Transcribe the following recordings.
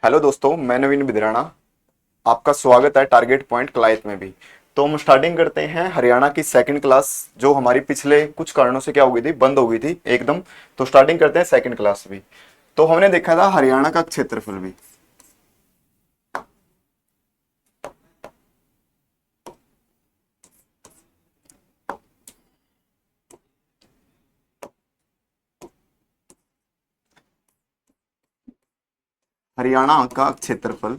Hello दोस्तों, मैं नवीन बिदराना। आपका स्वागत है टारगेट पॉइंट क्लाइथ में भी। तो हम स्टार्टिंग करते हैं हरियाणा की सेकंड क्लास, जो हमारी पिछले कुछ कारणों से क्या हो गई थी, बंद हो गई थी एकदम। तो स्टार्टिंग करते हैं सेकंड क्लास भी। तो हमने देखा था हरियाणा का क्षेत्रफल भी। हरियाणा का क्षेत्रफल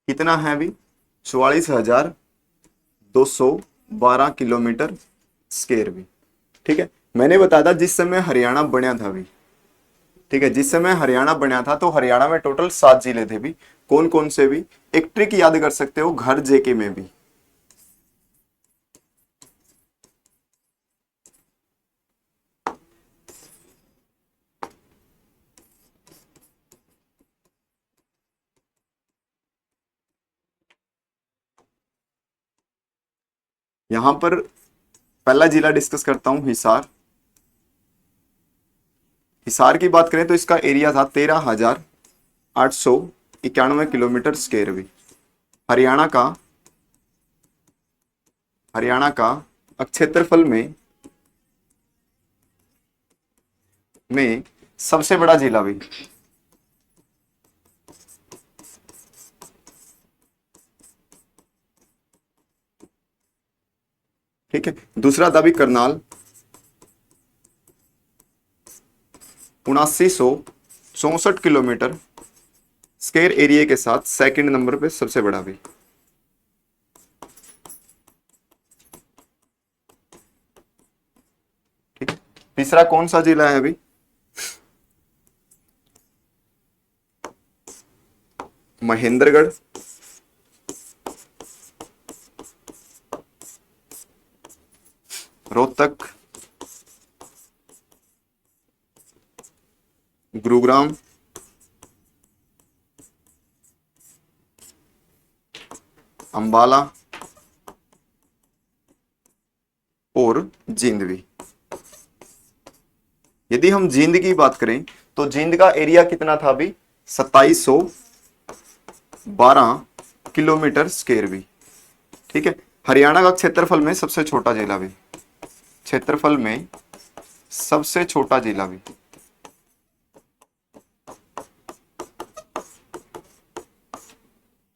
कितना है अभी? 44,212 किलोमीटर स्क्वायर भी। ठीक है, मैंने बताया था जिस समय हरियाणा बनया था अभी। ठीक है, जिस समय हरियाणा बना था तो हरियाणा में टोटल 7 जिले थे भी। कौन कौन से भी? एक ट्रिक याद कर सकते हो, घर जेके में भी। यहां पर पहला जिला डिस्कस करता हूं, हिसार। हिसार की बात करें तो इसका एरिया था 13,891 किलोमीटर स्क्वायर भी। हरियाणा का हरियाणा का क्षेत्रफल में सबसे बड़ा जिला भी। ठीक है, दूसरा था भी करनाल, 7964 किलोमीटर स्क्वायर एरिया के साथ सेकंड नंबर पे सबसे बड़ा भी। ठीक है, तीसरा कौन सा जिला है अभी? महेंद्रगढ़, रोहतक, गुरुग्राम, अंबाला और जींद भी। यदि हम जींद की बात करें तो जींद का एरिया कितना था अभी? 2712 किलोमीटर स्क्वायर भी। ठीक है, हरियाणा का क्षेत्रफल में सबसे छोटा जिला भी। क्षेत्रफल में सबसे छोटा जिला भी।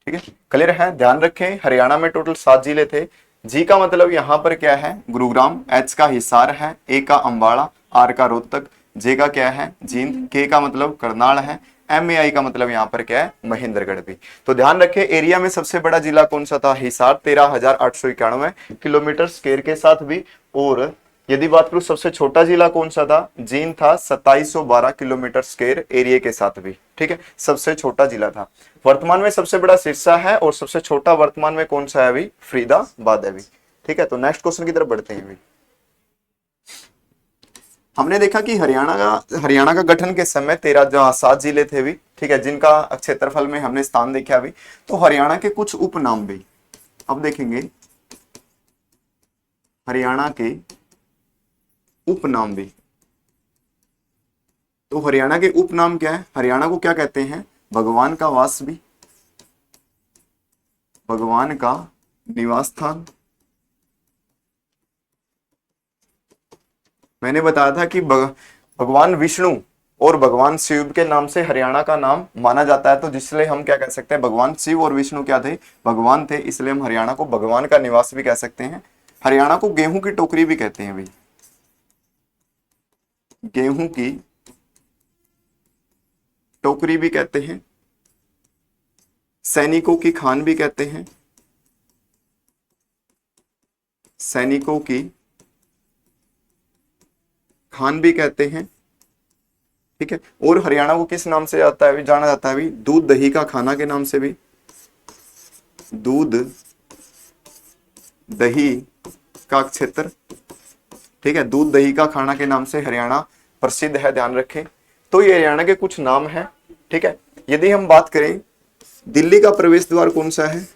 ठीक है, क्लियर है? ध्यान रखें, हरियाणा में टोटल 7 जिले थे। जी का मतलब यहां पर क्या है? गुरुग्राम। एच का हिसार है। ए का अंबाला। आर का रोहतक। जे का क्या है? जींद। के का मतलब करनाल है। एम ए आई का मतलब यहाँ पर क्या है? महेंद्रगढ़ भी। तो ध्यान रखें, एरिया में सबसे बड़ा जिला कौन सा था? हिसार, 13,891 किलोमीटर स्क्वायर के साथ भी। और यदि बात करूं सबसे छोटा जिला कौन सा था? जींद था, 2712 किलोमीटर स्क्वायर एरिया के साथ भी। ठीक है, सबसे छोटा जिला था। वर्तमान में सबसे बड़ा सिरसा है और सबसे छोटा वर्तमान में कौन सा है अभी? फरीदाबाद है अभी। ठीक है, तो नेक्स्ट क्वेश्चन की तरफ बढ़ते हैं अभी। हमने देखा कि हरियाणा का गठन के समय 7 जिले थे भी। ठीक है, जिनका क्षेत्रफल में हमने स्थान देखा अभी। तो हरियाणा के कुछ उपनाम भी अब देखेंगे। हरियाणा के उपनाम भी। तो हरियाणा के उपनाम क्या है? हरियाणा को क्या कहते हैं? भगवान का वास भी, भगवान का निवास स्थान। मैंने बताया था कि भगवान विष्णु और भगवान शिव के नाम से हरियाणा का नाम माना जाता है। तो जिसलिए हम क्या कह सकते हैं? भगवान शिव और विष्णु क्या थे? भगवान थे, इसलिए हम हरियाणा को भगवान का निवास भी कह सकते हैं। हरियाणा को गेहूं की टोकरी भी कहते हैं भाई। गेहूं की टोकरी भी कहते हैं। सैनिकों की खान भी कहते हैं। सैनिकों की खान भी कहते हैं। ठीक है, और हरियाणा को किस नाम से आता है, जाना जाता है भी? दूध दही का खाना के नाम से भी। दूध दही का क्षेत्र। ठीक है, दूध दही का खाना के नाम से हरियाणा प्रसिद्ध है, ध्यान रखें। तो ये हरियाणा के कुछ नाम हैं। ठीक है, यदि हम बात करें दिल्ली का प्रवेश द्वार कौन सा है?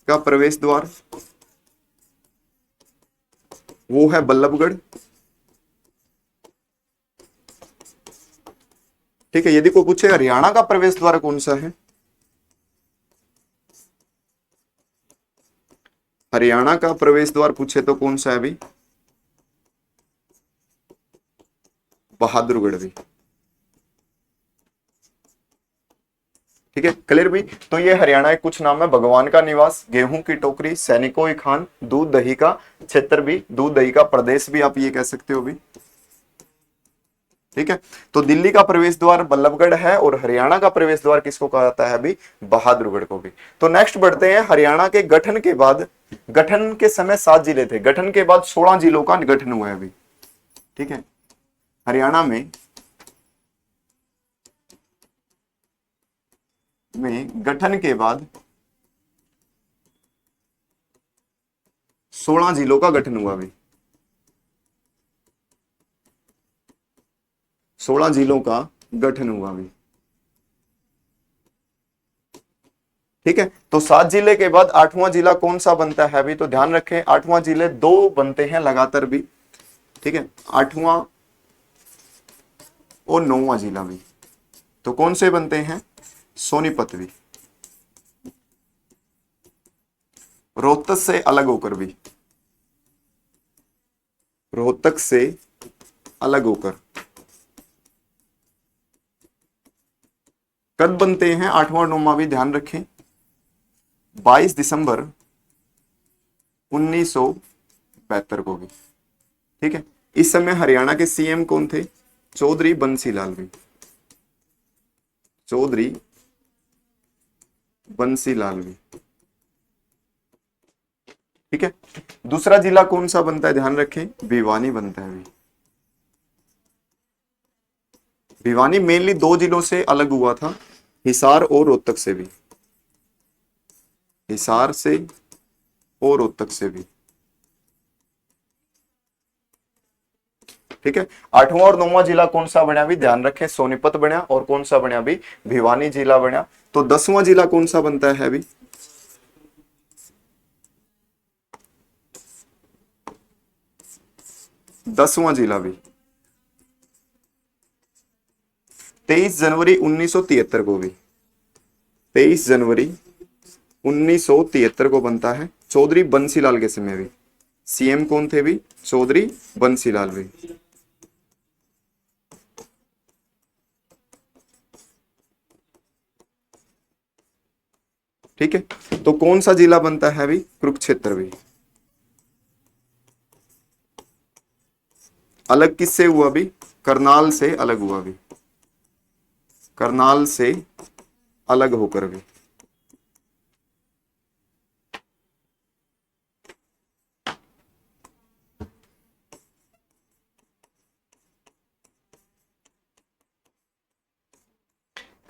का प्रवेश द्वार वो है बल्लभगढ़। ठीक है, यदि कोई पूछे हरियाणा का प्रवेश द्वार कौन सा है, हरियाणा का प्रवेश द्वार पूछे तो कौन सा है अभी, बहादुरगढ़ भी। ठीक है, क्लियर भी। तो ये हरियाणा के कुछ नाम है, भगवान का निवास, गेहूं की टोकरी, सैनिकों की खान, दूध दही का क्षेत्र भी, दूध दही का प्रदेश भी आप ये कह सकते हो भी। ठीक है, तो दिल्ली का प्रवेश द्वार बल्लभगढ़ है और हरियाणा का प्रवेश द्वार किसको कहा जाता है अभी, बहादुरगढ़ को भी। तो नेक्स्ट बढ़ते हैं, हरियाणा के गठन के बाद, गठन के समय 7 जिले थे, गठन के बाद 16 जिलों का गठन हुआ है अभी। ठीक है, हरियाणा में गठन के बाद 16 जिलों का गठन हुआ अभी, 16 जिलों का गठन हुआ अभी। ठीक है, तो 7 जिले के बाद 8वां जिला कौन सा बनता है अभी, तो ध्यान रखें 8वां जिले 2 बनते हैं लगातार भी। ठीक है, 8वां और 9वां जिला भी, तो कौन से बनते हैं, सोनीपत भी, रोहतक से अलग होकर भी, रोहतक से अलग होकर। कब बनते हैं 8वां और 9वां भी, ध्यान रखें 22 दिसंबर 1972 को भी। ठीक है, इस समय हरियाणा के सीएम कौन थे, चौधरी बंसीलाल भी, चौधरी बंसीलाल भी। ठीक है, दूसरा जिला कौन सा बनता है, ध्यान रखें भिवानी बनता है अभी। भिवानी मेनली 2 जिलों से अलग हुआ था, हिसार और रोहतक से भी, हिसार से और रोहतक से भी। ठीक है, 8वां और 9वां जिला कौन सा बना भी, ध्यान रखें सोनीपत बना, और कौन सा बना भी, भिवानी जिला बना। तो 10वां जिला कौन सा बनता है अभी, 10वां जिला भी 23 जनवरी 1973 को भी, 23 जनवरी 1973 को बनता है, चौधरी बंसीलाल के समय भी। सीएम कौन थे भी, चौधरी बंसीलाल भी। ठीक है, तो कौन सा जिला बनता है अभी, कुरुक्षेत्र भी। अलग किससे हुआ भी, करनाल से अलग हुआ भी, करनाल से अलग होकर भी।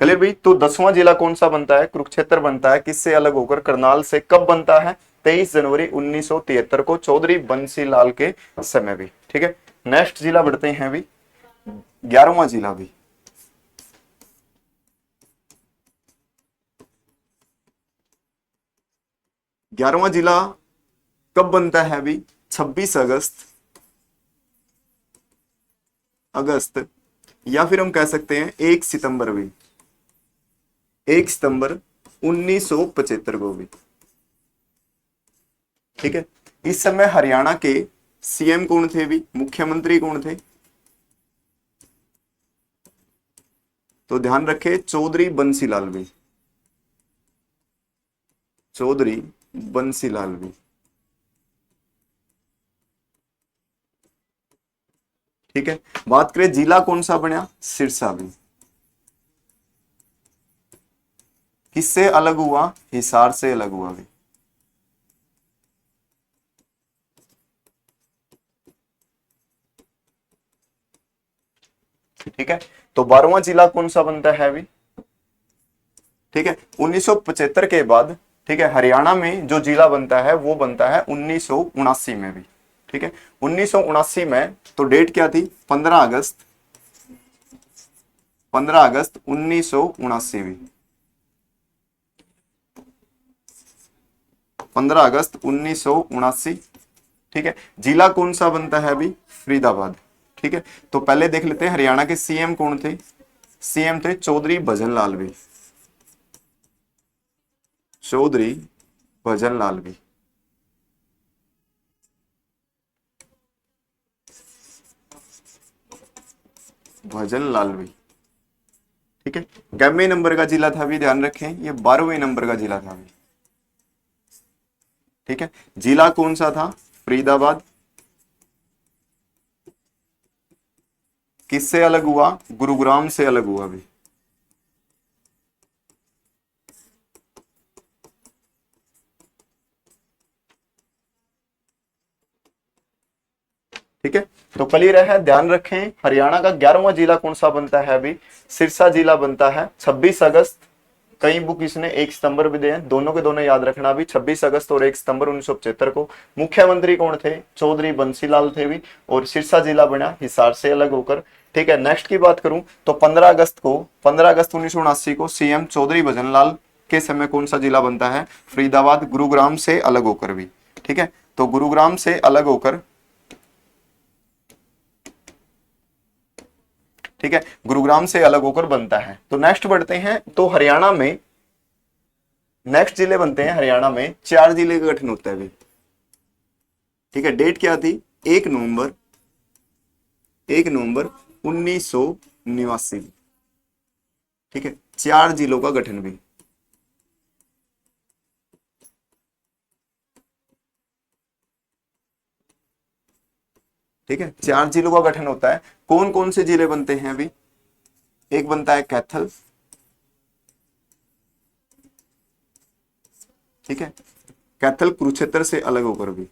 क्लियर भाई, तो 10वां जिला कौन सा बनता है, कुरुक्षेत्र बनता है, किससे अलग होकर, करनाल से। कब बनता है, 23 जनवरी 1973 को, चौधरी बंसीलाल के समय भी। ठीक है, नेक्स्ट जिला बढ़ते हैं अभी, 11वां जिला भी, 11वां जिला कब बनता है अभी, 26 अगस्त, या फिर हम कह सकते हैं 1 सितंबर भी, 1 सितंबर 1975 को भी। ठीक है, इस समय हरियाणा के सीएम कौन थे भी, मुख्यमंत्री कौन थे, तो ध्यान रखें चौधरी बंसीलाल भी, चौधरी बंसीलाल भी। ठीक है, बात करें जिला कौन सा बना, सिरसा भी, किससे अलग हुआ, हिसार से अलग हुआ भी। ठीक है, तो 12वां जिला कौन सा बनता है अभी। ठीक है, 1975 के बाद, ठीक है, हरियाणा में जो जिला बनता है वो बनता है 1979 में भी। ठीक है, 1979 में तो डेट क्या थी, 15 अगस्त, 15 अगस्त 1979 भी, 15 अगस्त 1979। ठीक है। जिला कौन सा बनता है अभी? फरीदाबाद। ठीक है, तो पहले देख लेते हैं हरियाणा के सीएम कौन थे। सीएम थे चौधरी भजन लाल भी, चौधरी भजन लाल भी। भजन लाल भी, ठीक है। कैवें नंबर का जिला था भी, ध्यान रखें ये 12वें नंबर का जिला था भी। ठीक है, जिला कौन सा था? फरीदाबाद। किससे अलग हुआ? गुरुग्राम से अलग हुआ भी। ठीक है, तो क्लियर है, ध्यान रखें हरियाणा का 11वां जिला कौन सा बनता है अभी? सिरसा जिला बनता है। 26 अगस्त, कई बुक इसने 1 सितंबर भी दिए हैं, दोनों के दोनों याद रखना भी। 26 अगस्त और 1 सितंबर 1975 को। मुख्यमंत्री कौन थे? चौधरी बंसीलाल थे भी। और सिरसा जिला बना हिसार से अलग होकर। ठीक है, नेक्स्ट की बात करूं तो 15 अगस्त 1979 को सीएम चौधरी भजनलाल के समय कौन सा जिला बनता है? फरीदाबाद, गुरुग्राम से अलग होकर भी। ठीक है, तो गुरुग्राम से अलग होकर, ठीक है, गुरुग्राम से अलग होकर बनता है। तो नेक्स्ट बढ़ते हैं, तो हरियाणा में नेक्स्ट जिले बनते हैं। हरियाणा में 4 जिले का गठन होता है अभी। ठीक है, डेट क्या थी? 1 नवंबर 1989। ठीक है, 4 जिलों का गठन भी। ठीक है, 4 जिलों का गठन होता है। कौन कौन से जिले बनते हैं अभी? एक बनता है कैथल। ठीक है, कैथल कुरुक्षेत्र से अलग होकर भी।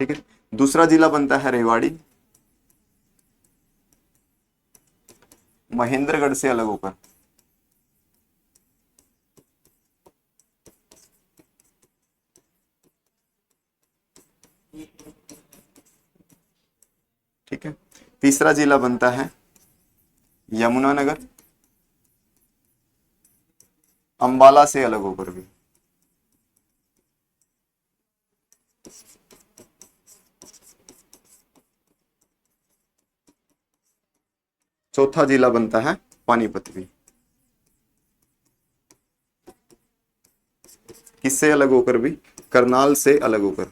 ठीक है, दूसरा जिला बनता है रेवाड़ी, महेंद्रगढ़ से अलग होकर। ठीक है, तीसरा जिला बनता है यमुनानगर, अंबाला से अलग होकर भी। चौथा जिला बनता है पानीपत भी। किससे अलग होकर भी? करनाल से अलग होकर।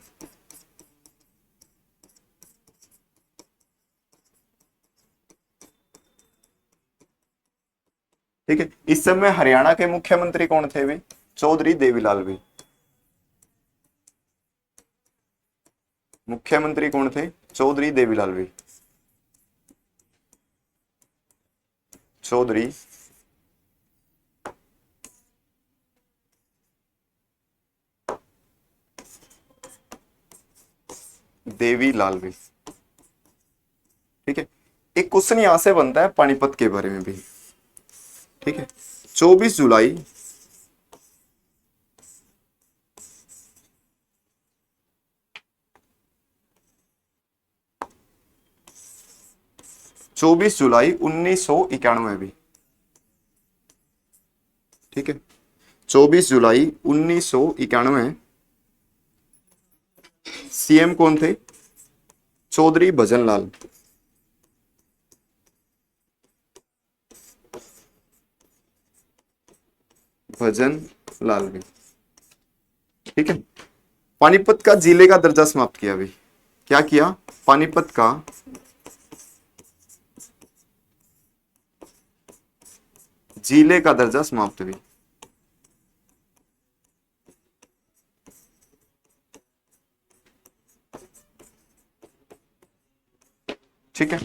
ठीक है, इस समय हरियाणा के मुख्यमंत्री कौन थे भी? चौधरी देवीलाल भी। मुख्यमंत्री कौन थे? चौधरी देवीलाल भी। चौधरी देवीलाल भी। ठीक है, एक क्वेश्चन यहां से बनता है पानीपत के बारे में भी। ठीक है, 24 जुलाई 1991 भी। ठीक है, 24 जुलाई 1991। सीएम कौन थे? चौधरी भजनलाल। भजन लाल भी। ठीक है, पानीपत का जिले का दर्जा समाप्त किया भी। क्या किया? पानीपत का जिले का दर्जा समाप्त भी। ठीक है,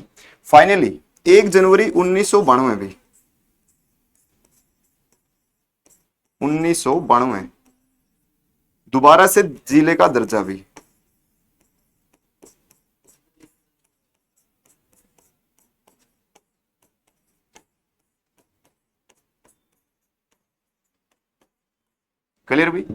फाइनली 1 जनवरी 1992 भी, 1992 दोबारा से जिले का दर्जा भी। क्लियर भी?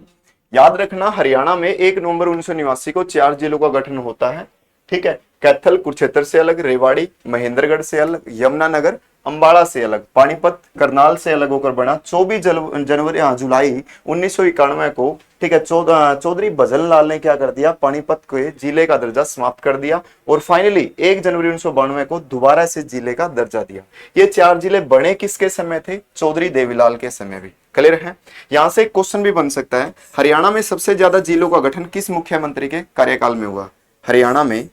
याद रखना हरियाणा में 1 नवंबर 1989 को 4 जिलों का गठन होता है। ठीक है, कैथल कुरुक्षेत्र से अलग, रेवाड़ी महेंद्रगढ़ से अलग, यमुनानगर अंबाला से अलग, पानीपत करनाल से अलग होकर बना। 24 जनवरी जुलाई 1991 को, ठीक है, चौधरी भजनलाल ने क्या कर दिया, पानीपत के जिले का दर्जा समाप्त कर दिया और फाइनली 1 जनवरी 1992 को दोबारा से जिले का दर्जा दिया। ये 4 जिले बने किसके समय थे, चौधरी देवीलाल के समय भी। क्लियर है। यहां से क्वेश्चन भी बन सकता है, हरियाणा में सबसे ज्यादा जिलों का गठन किस मुख्यमंत्री के कार्यकाल में हुआ। हरियाणा में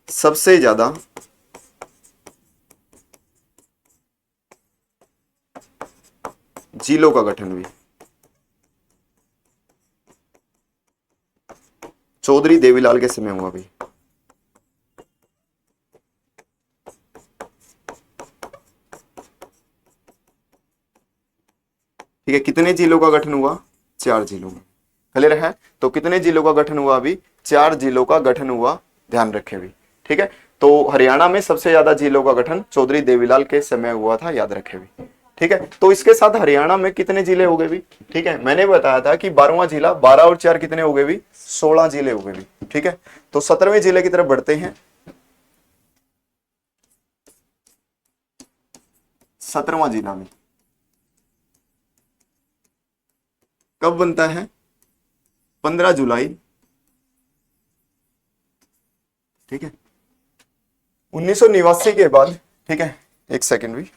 सबसे ज्यादा जिलों का गठन भी चौधरी देवीलाल के समय हुआ भी। ठीक है, कितने जिलों का गठन हुआ, 4 जिलों का। क्लियर है। तो कितने जिलों का गठन हुआ अभी, 4 जिलों का गठन हुआ, ध्यान रखें भी। ठीक है, तो हरियाणा में सबसे ज्यादा जिलों का गठन चौधरी देवीलाल के समय हुआ था, याद रखें भी। ठीक है, तो इसके साथ हरियाणा में कितने जिले हो गए भी। ठीक है, मैंने बताया था कि 12वां जिला, 12 और 4 कितने हो गए भी, 16 जिले हो गए भी। ठीक है, तो 17वें जिले की तरफ बढ़ते हैं। 17वां जिला में कब बनता है, 15 जुलाई, ठीक है, 1989 के बाद। ठीक है, एक सेकेंड भी।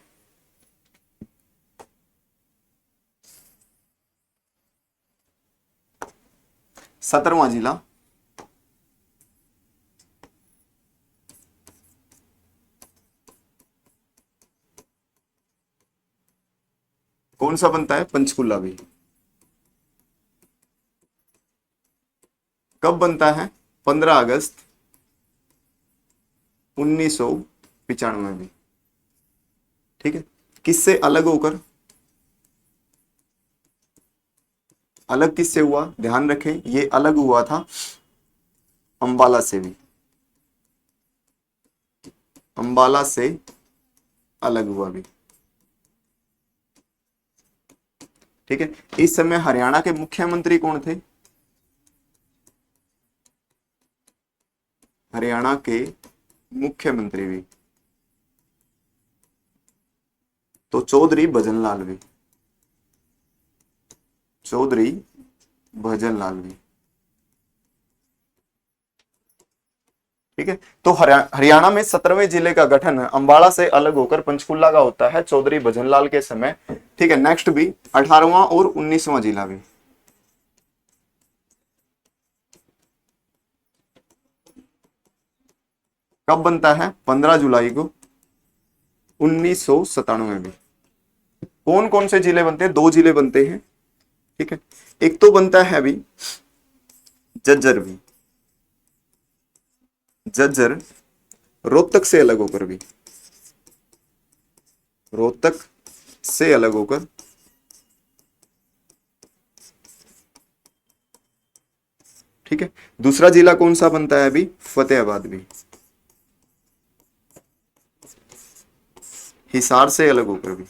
सत्रहवां जिला कौन सा बनता है, पंचकुला भी। कब बनता है, 15 अगस्त 1995 में। ठीक है, किससे अलग होकर, अलग किससे हुआ, ध्यान रखें, ये अलग हुआ था अंबाला से भी, अंबाला से अलग हुआ भी। ठीक है, इस समय हरियाणा के मुख्यमंत्री कौन थे, हरियाणा के मुख्यमंत्री भी तो चौधरी भजनलाल भी, चौधरी भजनलाल भी। ठीक है, तो हरियाणा में 17वें जिले का गठन अंबाला से अलग होकर पंचकुला का होता है चौधरी भजनलाल के समय। ठीक है, नेक्स्ट भी 18वां और 19वां जिला भी। कब बनता है, 15 जुलाई को 1997 में। कौन कौन से जिले बनते हैं, 2 जिले बनते हैं। ठीक है, एक तो बनता है अभी जज्जर भी, जज्जर रोहतक से अलग होकर भी, रोहतक से अलग होकर। ठीक है, दूसरा जिला कौन सा बनता है अभी, फतेहाबाद भी, हिसार से अलग होकर भी।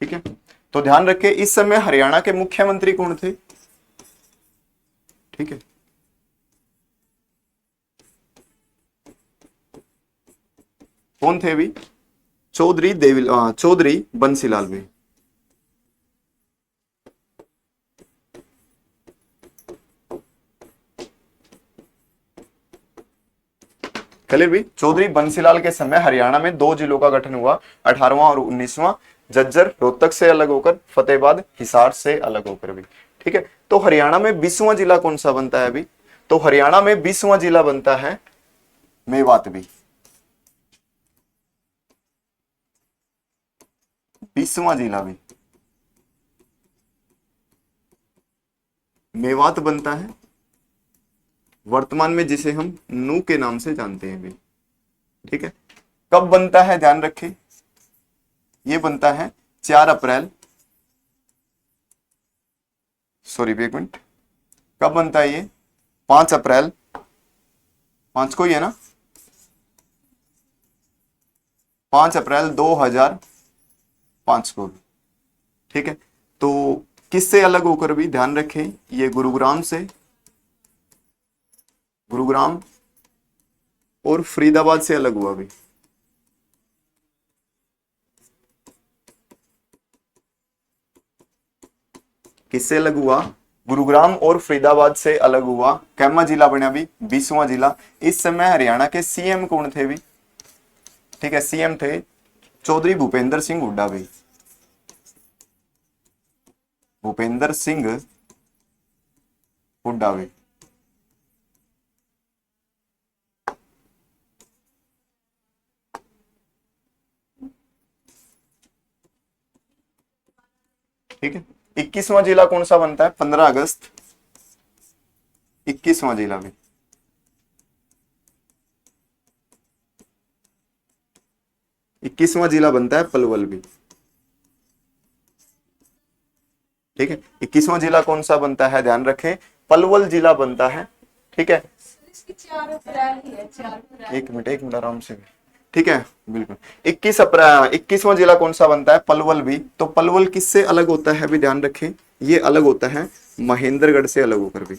ठीक है, तो ध्यान रखें, इस समय हरियाणा के मुख्यमंत्री कौन थे। ठीक है, कौन थे अभी, चौधरी बंसीलाल भी। क्लियर भी, चौधरी बंसीलाल के समय हरियाणा में 2 जिलों का गठन हुआ, 18वां और 19वां। जज्जर रोहतक से अलग होकर, फतेहाबाद हिसार से अलग होकर भी। ठीक है, तो हरियाणा में 20वां जिला कौन सा बनता है अभी, तो हरियाणा में 20वां जिला बनता है मेवात भी, 20वां जिला भी मेवात बनता है, वर्तमान में जिसे हम नू के नाम से जानते हैं भी। ठीक है, कब बनता है, ध्यान रखें, ये बनता है 4 अप्रैल, सॉरी एक मिनट, कब बनता है ये, 5 अप्रैल, 5 को ही है ना, 5 अप्रैल 2005 को। ठीक है, तो किससे अलग होकर भी, ध्यान रखें, ये गुरुग्राम से, गुरुग्राम और फरीदाबाद से अलग हुआ भी। किससे अलग हुआ? गुरुग्राम और फरीदाबाद से अलग हुआ। कैमा जिला बना भी? 20वां जिला। इस समय हरियाणा के सीएम कौन थे भी? ठीक है, सीएम थे चौधरी भूपेंद्र सिंह हुड्डा भी। भूपेंद्र सिंह हुड्डा भी। ठीक है, 21वां जिला कौन सा बनता है? 15 अगस्त, 21वां जिला भी। इक्कीसवां जिला बनता है पलवल भी। ठीक है, 21वां जिला कौन सा बनता है? ध्यान रखें, पलवल जिला बनता है। ठीक है, एक मिनट आराम से। ठीक है, बिल्कुल। 21 अप्रैल 21वां जिला कौन सा बनता है? पलवल भी। तो पलवल किससे अलग होता है भी? ध्यान रखें, ये अलग होता है महेंद्रगढ़ से अलग होकर भी।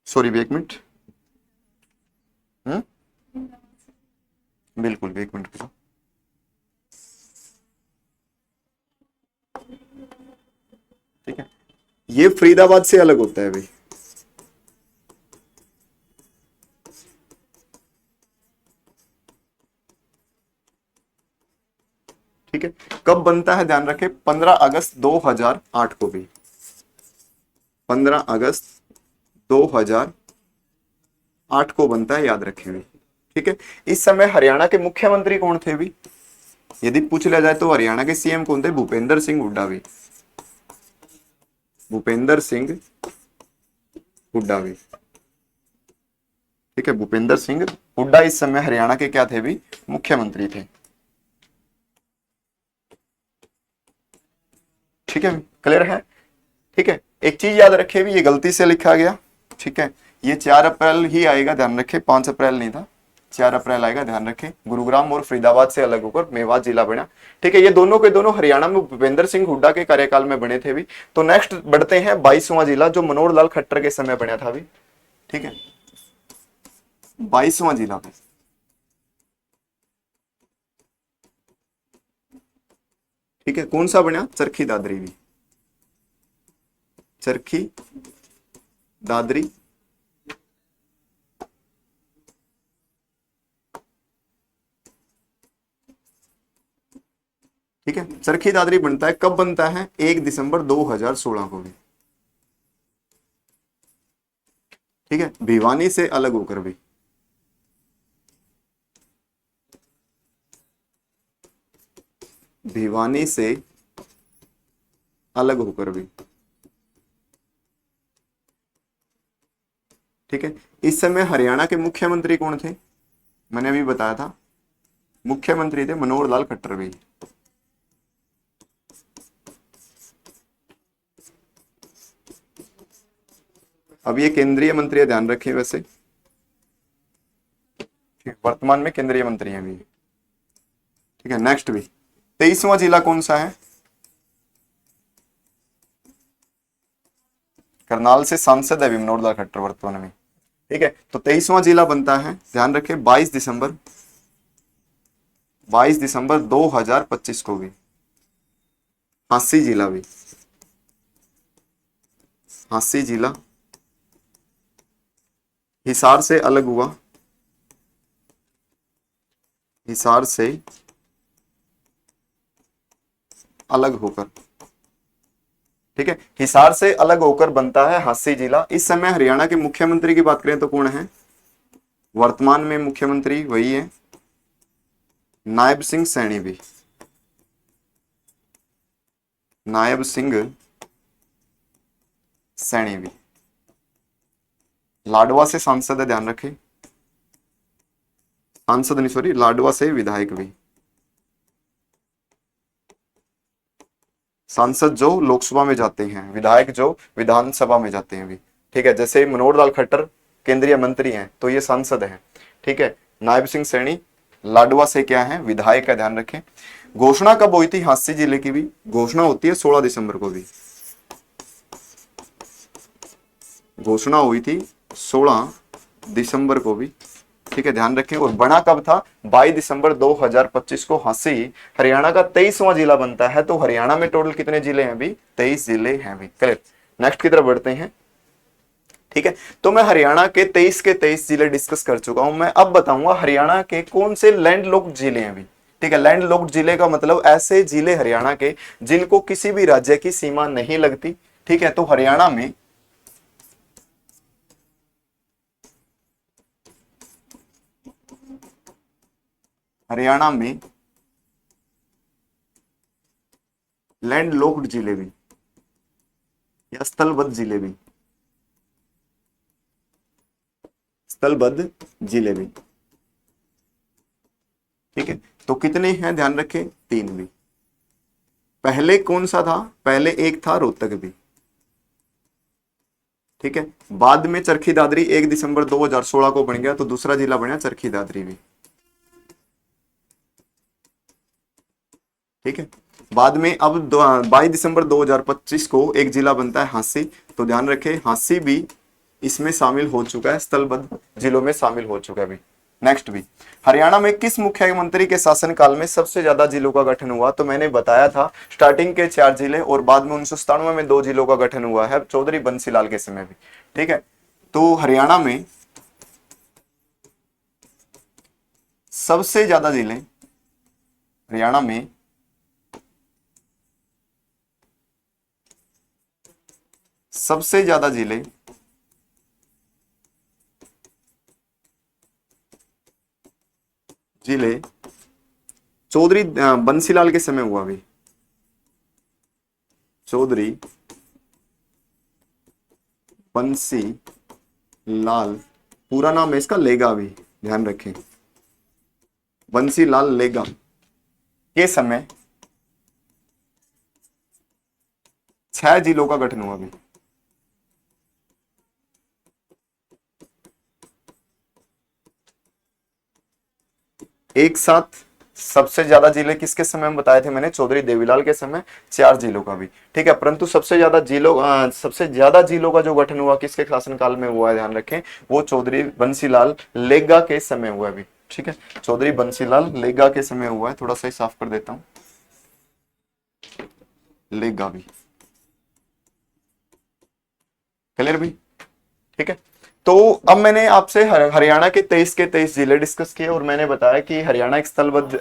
सॉरी भी, एक मिनट। बिल्कुल भी, एक मिनट रुको। ठीक है, ये फरीदाबाद से अलग होता है भाई। ठीक है, कब बनता है? ध्यान रखें, 15 अगस्त 2008 को भी। 15 अगस्त 2008 को बनता है, याद रखें भी। ठीक है, इस समय हरियाणा के मुख्यमंत्री कौन थे भी? यदि पूछ लिया जाए तो हरियाणा के सीएम कौन थे? भूपेंद्र सिंह हुड्डा भी। भूपेंद्र सिंह हुड्डा भी। ठीक है, भूपेंद्र सिंह हुड्डा इस समय हरियाणा के क्या थे भी? मुख्यमंत्री थे। ठीक है, क्लियर है? ठीक है, एक चीज याद रखिए भी, ये गलती से लिखा गया। ठीक है, ये 4 अप्रैल ही आएगा, ध्यान रखें, 5 अप्रैल नहीं था, 4 अप्रैल आएगा, ध्यान रखें। गुरुग्राम और फरीदाबाद से अलग होकर मेवात जिला बना। ठीक है, ये दोनों के दोनों हरियाणा में भूपेंद्र सिंह हुड्डा के कार्यकाल में बने थे भी। तो नेक्स्ट बढ़ते हैं 22वां जिला, जो मनोहर लाल खट्टर के समय बना था भी। ठीक है, 22वां जिला। ठीक है, कौन सा बना? चरखी दादरी भी। चरखी दादरी। ठीक है, चरखी दादरी बनता है, कब बनता है? 1 दिसंबर 2016 को भी। ठीक है, भिवानी से अलग होकर भी। भिवानी से अलग होकर भी। ठीक है, इस समय हरियाणा के मुख्यमंत्री कौन थे? मैंने अभी बताया था, मुख्यमंत्री थे मनोहर लाल खट्टर भी। अब ये केंद्रीय मंत्री है, ध्यान रखें वैसे, वर्तमान में केंद्रीय मंत्री हैं भी। ठीक है, नेक्स्ट भी 23वां जिला कौन सा है? करनाल से सांसद है भी मनोहर लाल खट्टर वर्तमान में। ठीक है, तो 23वां जिला बनता है, ध्यान रखें, 22 दिसंबर 2025 को भी। हांसी जिला भी। हांसी जिला हिसार से अलग हुआ। हिसार से अलग होकर। ठीक है, हिसार से अलग होकर बनता है हांसी जिला। इस समय हरियाणा के मुख्यमंत्री की बात करें तो कौन है? वर्तमान में मुख्यमंत्री वही है, नायब सिंह सैनी भी। नायब सिंह सैनी भी। लाडवा से सांसद है, ध्यान रखें, सांसद नहीं सॉरी, लाडवा से विधायक भी। सांसद जो लोकसभा में जाते हैं, विधायक जो विधानसभा में जाते हैं भी। ठीक है, जैसे मनोहर लाल खट्टर केंद्रीय मंत्री हैं तो ये सांसद हैं। ठीक है, नायब सिंह सैनी लाडवा से क्या है? विधायक है, ध्यान रखें। घोषणा कब हुई थी झांसी जिले की भी? घोषणा होती है 16 दिसंबर को भी, घोषणा हुई थी 16 दिसंबर को भी, ठीक है, ध्यान रखें। और बना कब था? 22 दिसंबर 2025 को झांसी हरियाणा का 23वां जिला बनता है। तो हरियाणा में टोटल कितने जिले हैं अभी? 23 जिले हैं अभी। क्लियर। नेक्स्ट की तरफ बढ़ते हैं, ठीक है। तो मैं हरियाणा के 23 के 23 जिले डिस्कस कर चुका हूं। मैं अब बताऊंगा हरियाणा के कौन से लैंड लॉक्ड जिले हैं अभी, ठीक है। लैंड लॉक्ड जिले का मतलब ऐसे जिले हरियाणा के जिनको किसी भी राज्य की सीमा नहीं लगती, ठीक है। तो हरियाणा में लैंड लॉक्ड जिले भी या स्थलबद्ध जिले भी, स्थलबद्ध जिले भी, ठीक है। तो कितने हैं ध्यान रखें? 3 भी। पहले कौन सा था? पहले एक था रोहतक भी, ठीक है। बाद में चरखी दादरी 1 दिसंबर 2016 को बन गया, तो दूसरा जिला बना चरखी दादरी भी, ठीक है। बाद में अब 22 दिसंबर 2025 को एक जिला बनता है झांसी, तो ध्यान रखें झांसी भी इसमें शामिल हो चुका है, स्थलबद्ध जिलों में शामिल हो चुका है अभी। नेक्स्ट भी, हरियाणा में किस मुख्यमंत्री के शासनकाल में सबसे ज्यादा जिलों का गठन हुआ? तो मैंने बताया था स्टार्टिंग के 4 जिले और बाद में 1997 में 2 जिलों का गठन हुआ है, चौधरी बंसीलाल के समय भी, ठीक है। तो हरियाणा में सबसे ज्यादा जिले, हरियाणा में सबसे ज्यादा जिले चौधरी बंसीलाल के समय हुआ भी, चौधरी बंसी लाल, पूरा नाम है इसका लेगा भी, ध्यान रखें, बंसी लाल लेगा के समय 6 जिलों का गठन हुआ भी। एक साथ सबसे ज्यादा जिले किसके समय में बताए थे मैंने? चौधरी देवीलाल के समय 4 जिलों का भी, ठीक है। परंतु सबसे ज्यादा जिलों का जो गठन हुआ किसके शासनकाल में हुआ है ध्यान रखें, वो चौधरी बंसीलाल लेगा के समय हुआ भी, ठीक है। चौधरी बंसीलाल लेगा के समय हुआ है। थोड़ा सा ही साफ कर देता हूं, लेगा भी, क्लियर भी, ठीक है। तो अब मैंने आपसे हरियाणा के 23 के 23 जिले डिस्कस किए और मैंने बताया कि हरियाणा एक स्थलबद्ध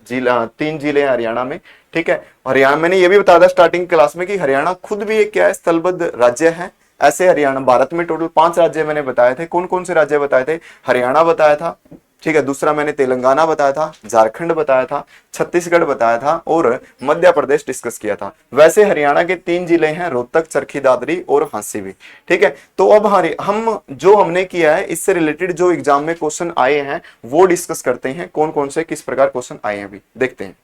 जिला, 3 जिले हैं हरियाणा में, ठीक है। हरियाणा, मैंने ये भी बताया था स्टार्टिंग क्लास में कि हरियाणा खुद भी एक क्या है? स्थलबद्ध राज्य है। ऐसे हरियाणा, भारत में टोटल 5 राज्य मैंने बताए थे। कौन कौन से राज्य बताए थे? हरियाणा बताया था, ठीक है। दूसरा मैंने तेलंगाना बताया था, झारखंड बताया था, छत्तीसगढ़ बताया था और मध्य प्रदेश डिस्कस किया था। वैसे हरियाणा के 3 जिले हैं, रोहतक, चरखी दादरी और झांसी भी, ठीक है। तो अब हम जो हमने किया है इससे रिलेटेड जो एग्जाम में क्वेश्चन आए हैं वो डिस्कस करते हैं, कौन कौन से किस प्रकार क्वेश्चन आए हैं अभी देखते हैं।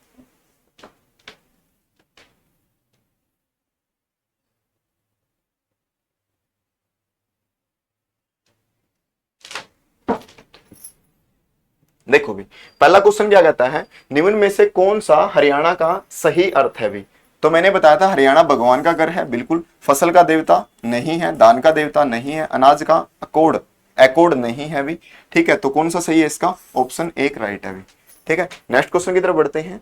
देखो भी, पहला क्वेश्चन क्या कहता है? निम्न में से कौन सा हरियाणा का सही अर्थ है भी? तो मैंने बताया था हरियाणा भगवान का घर है, बिल्कुल। फसल का देवता नहीं है, दान का देवता नहीं है, अनाज का अकोड एकोड नहीं है भी, ठीक है। तो कौन सा सही है इसका? ऑप्शन 1 राइट है भी, ठीक है। नेक्स्ट क्वेश्चन की तरफ बढ़ते हैं।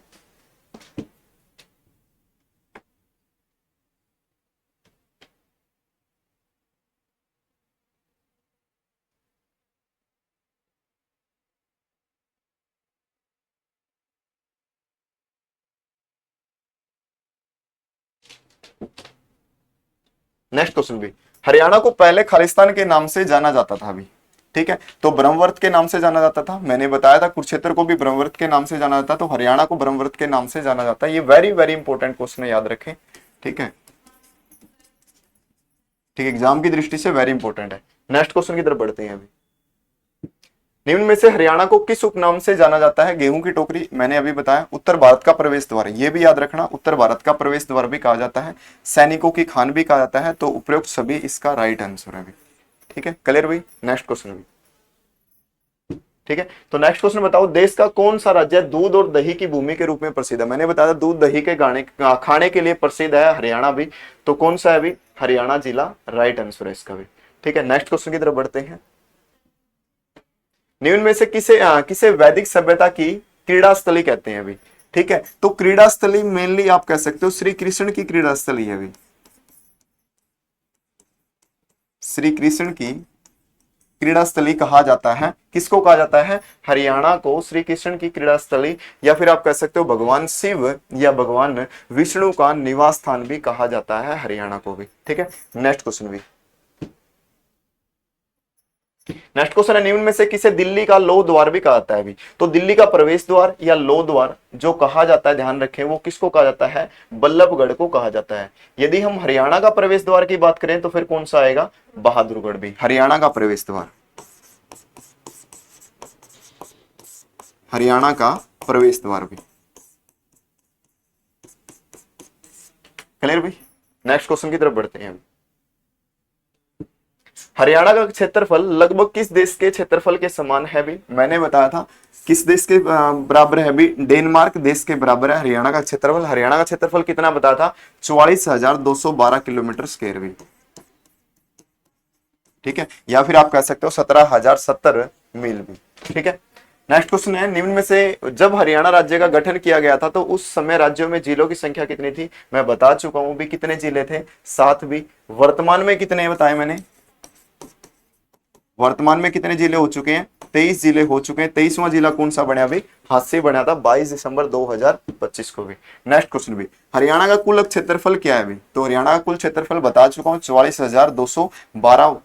नेक्स्ट क्वेश्चन भी, हरियाणा को पहले खालिस्तान के नाम से जाना जाता था अभी, ठीक है। तो ब्रह्मवर्त के नाम से जाना जाता था, मैंने बताया था कुरुक्षेत्र को भी ब्रह्मवर्त के नाम से जाना जाता, तो हरियाणा को ब्रह्मवर्त के नाम से जाना जाता है। ये वेरी वेरी इंपॉर्टेंट क्वेश्चन है, याद रखें, ठीक है, ठीक, एग्जाम की दृष्टि से वेरी इंपॉर्टेंट है। नेक्स्ट क्वेश्चन की तरफ बढ़ते हैं अभी। निम्न में से हरियाणा को किस उपनाम से जाना जाता है? गेहूं की टोकरी, मैंने अभी बताया। उत्तर भारत का प्रवेश द्वार, ये भी याद रखना, उत्तर भारत का प्रवेश द्वार भी कहा जाता है, सैनिकों की खान भी कहा जाता है। तो उपरोक्त सभी इसका राइट आंसर है, ठीक है, क्लियर भाई। नेक्स्ट क्वेश्चन भी, ठीक है, तो नेक्स्ट क्वेश्चन बताओ, देश का कौन सा राज्य दूध और दही की भूमि के रूप में प्रसिद्ध है? मैंने बताया दूध दही के खाने के लिए प्रसिद्ध है हरियाणा भी, तो कौन सा है अभी? हरियाणा जिला राइट आंसर है इसका भी। ठीक है, नेक्स्ट क्वेश्चन की तरफ बढ़ते हैं। निम्न में से किसे वैदिक सभ्यता की क्रीड़ा स्थली कहते हैं अभी? ठीक है, तो क्रीड़ा स्थली मेनली आप कह सकते हो श्री कृष्ण की क्रीड़ा स्थली है अभी, श्री कृष्ण की क्रीड़ा स्थली कहा जाता है। किसको कहा जाता है? हरियाणा को श्री कृष्ण की क्रीड़ा स्थली, या फिर आप कह सकते हो भगवान शिव या भगवान विष्णु का निवास स्थान भी कहा जाता है हरियाणा को भी। ठीक है, नेक्स्ट क्वेश्चन भी, नेक्स्ट क्वेश्चन है, निम्न में से किसे दिल्ली का लोह द्वार भी कहा जाता है अभी? तो दिल्ली का प्रवेश द्वार या लोह द्वार जो कहा जाता है, ध्यान रखें, वो किसको कहा जाता है? बल्लभगढ़ को कहा जाता है। यदि हम हरियाणा का प्रवेश द्वार की बात करें तो फिर कौन सा आएगा? बहादुरगढ़ भी। हरियाणा का प्रवेश द्वार, हरियाणा का प्रवेश द्वार भी क्लियर भाई। नेक्स्ट क्वेश्चन की तरफ बढ़ते हैं। हरियाणा का क्षेत्रफल लगभग किस देश के क्षेत्रफल के समान है भी? मैंने बताया था किस देश के बराबर है भी? डेनमार्क देश के बराबर है हरियाणा का क्षेत्रफल। हरियाणा का क्षेत्रफल कितना बताया था? 44,212 किलोमीटर स्क्वायर भी। ठीक है, या फिर आप कह सकते हो 17,070 मील भी। ठीक है, नेक्स्ट क्वेश्चन है, निम्न में से जब हरियाणा राज्य का गठन किया गया था तो उस समय राज्यों में जिलों की संख्या कितनी थी? मैं बता चुका हूं भी कितने जिले थे, 7 भी। वर्तमान में कितने बताए मैंने? वर्तमान में कितने जिले हो चुके हैं? 23 जिले हो चुके हैं। 23वां जिला कौन सा बना अभी? हाथ से बना था 22 दिसंबर 2025 को भी। नेक्स्ट क्वेश्चन भी, हरियाणा का कुल क्षेत्रफल क्या है अभी? तो हरियाणा का कुल क्षेत्रफल बता चुका हूं, 44,212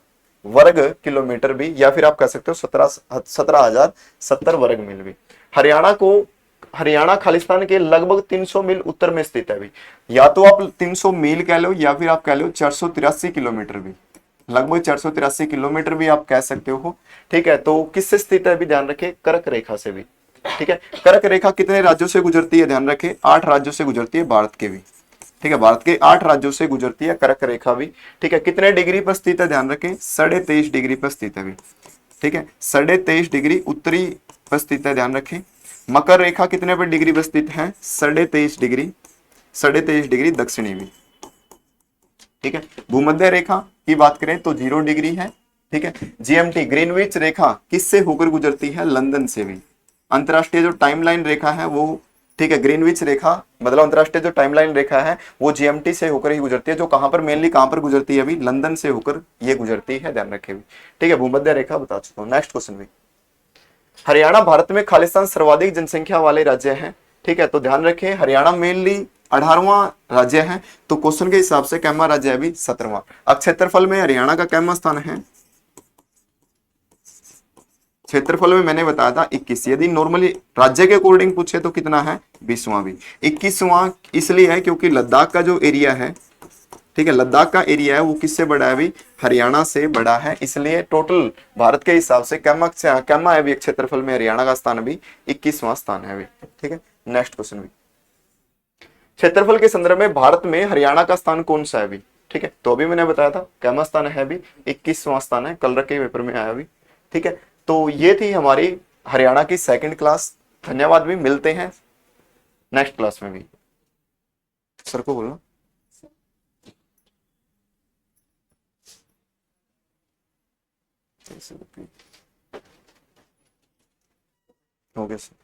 वर्ग किलोमीटर भी, या फिर आप कह सकते हो 17,070 वर्ग मील भी। हरियाणा खालिस्तान के लगभग 300 मील उत्तर में स्थित है अभी। या तो आप 300 मील कह लो या फिर आप कह लो 483 किलोमीटर भी, लगभग 483 किलोमीटर भी आप कह सकते हो। ठीक है, तो किससे स्थित है अभी? ध्यान रखें, कर्क रेखा से भी। ठीक है, कर्क रेखा कितने राज्यों से गुजरती है? ध्यान रखें, 8 राज्यों से गुजरती है भारत के भी। ठीक है, भारत के 8 राज्यों से गुजरती है कर्क रेखा भी। ठीक है, कितने डिग्री पर स्थित है? ध्यान रखें, 23.5 डिग्री पर स्थित है अभी। ठीक है, 23.5 डिग्री उत्तरी पर स्थित है, ध्यान रखें। मकर रेखा कितने पर डिग्री पर स्थित है? 23.5 डिग्री, 23.5 डिग्री दक्षिणी भी। ठीक है, भूमध्य रेखा की बात करें तो 0 डिग्री है। ठीक है, जीएमटी ग्रीनविच रेखा किससे होकर गुजरती है? लंदन से भी। अंतरराष्ट्रीय जो टाइमलाइन रेखा है वो, ठीक है, ग्रीनविच रेखा मतलब अंतरराष्ट्रीय जो टाइमलाइन रेखा है वो जीएमटी से होकर ही गुजरती है, जो कहां पर मेनली कहां पर गुजरती है अभी? लंदन से होकर ये गुजरती है, ध्यान रखें भी। ठीक है, भूमध्य रेखा बता चुका हूं। नेक्स्ट क्वेश्चन भी, हरियाणा भारत में खालिस्तान सर्वाधिक जनसंख्या वाले राज्य हैं। ठीक है, तो ध्यान रखें हरियाणा मेनली 18वां राज्य है, तो क्वेश्चन के हिसाब से कैमा राज्य है अभी? 17वां। अब क्षेत्रफल में हरियाणा का कैमा स्थान है? क्षेत्रफल में मैंने बताया था 21। यदि नॉर्मली राज्य के अकॉर्डिंग पूछे तो कितना है? 20वां भी। 21वां इसलिए है क्योंकि लद्दाख का जो एरिया है, ठीक है, लद्दाख का एरिया है वो किससे बड़ा है अभी? हरियाणा से बड़ा है, इसलिए टोटल भारत के हिसाब से कैमा है अभी क्षेत्रफल में हरियाणा का स्थान अभी 21वां स्थान है अभी। ठीक है, नेक्स्ट क्वेश्चन भी, क्षेत्रफल के संदर्भ में भारत में हरियाणा का स्थान कौन सा है अभी? ठीक है, तो अभी मैंने बताया था कैमा स्थान है अभी 21वां स्थान है, कल के पेपर में आया अभी। ठीक है, तो ये थी हमारी हरियाणा की सेकंड क्लास। धन्यवाद भी, मिलते हैं नेक्स्ट क्लास में भी। सर को बोलना हो गया सर।